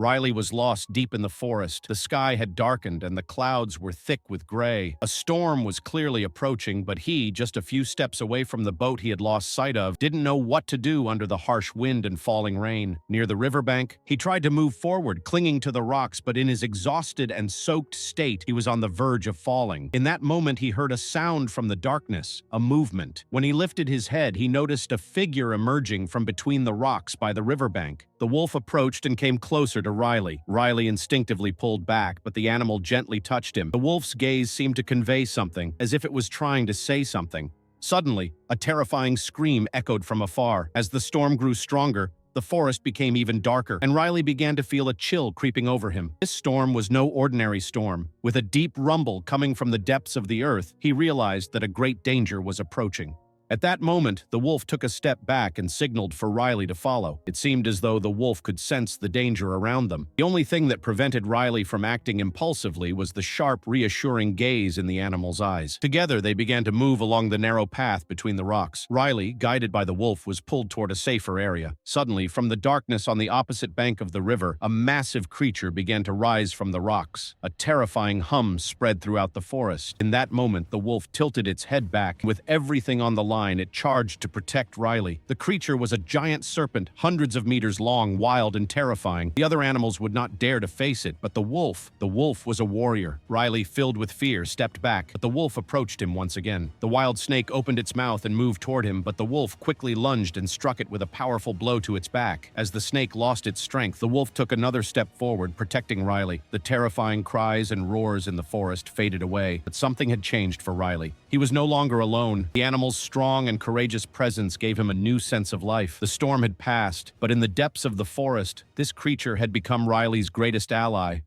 Riley was lost deep in the forest. The sky had darkened and the clouds were thick with gray. A storm was clearly approaching, but he, just a few steps away from the boat he had lost sight of, didn't know what to do under the harsh wind and falling rain. Near the riverbank, he tried to move forward, clinging to the rocks, but in his exhausted and soaked state, he was on the verge of falling. In that moment, he heard a sound from the darkness, a movement. When he lifted his head, he noticed a figure emerging from between the rocks by the riverbank. The wolf approached and came closer to Riley. Riley instinctively pulled back, but the animal gently touched him. The wolf's gaze seemed to convey something, as if it was trying to say something. Suddenly, a terrifying scream echoed from afar. As the storm grew stronger, the forest became even darker, and Riley began to feel a chill creeping over him. This storm was no ordinary storm. With a deep rumble coming from the depths of the earth, he realized that a great danger was approaching. At that moment, the wolf took a step back and signaled for Riley to follow. It seemed as though the wolf could sense the danger around them. The only thing that prevented Riley from acting impulsively was the sharp, reassuring gaze in the animal's eyes. Together, they began to move along the narrow path between the rocks. Riley, guided by the wolf, was pulled toward a safer area. Suddenly, from the darkness on the opposite bank of the river, a massive creature began to rise from the rocks. A terrifying hum spread throughout the forest. In that moment, the wolf tilted its head back. With everything on the line, it charged to protect Riley. The creature was a giant serpent, hundreds of meters long, wild and terrifying. The other animals would not dare to face it, but the wolf was a warrior. Riley, filled with fear, stepped back, but the wolf approached him once again. The wild snake opened its mouth and moved toward him, but the wolf quickly lunged and struck it with a powerful blow to its back. As the snake lost its strength, the wolf took another step forward, protecting Riley. The terrifying cries and roars in the forest faded away, but something had changed for Riley. He was no longer alone. The animal's strong and courageous presence gave him a new sense of life. The storm had passed, but in the depths of the forest, this creature had become Riley's greatest ally.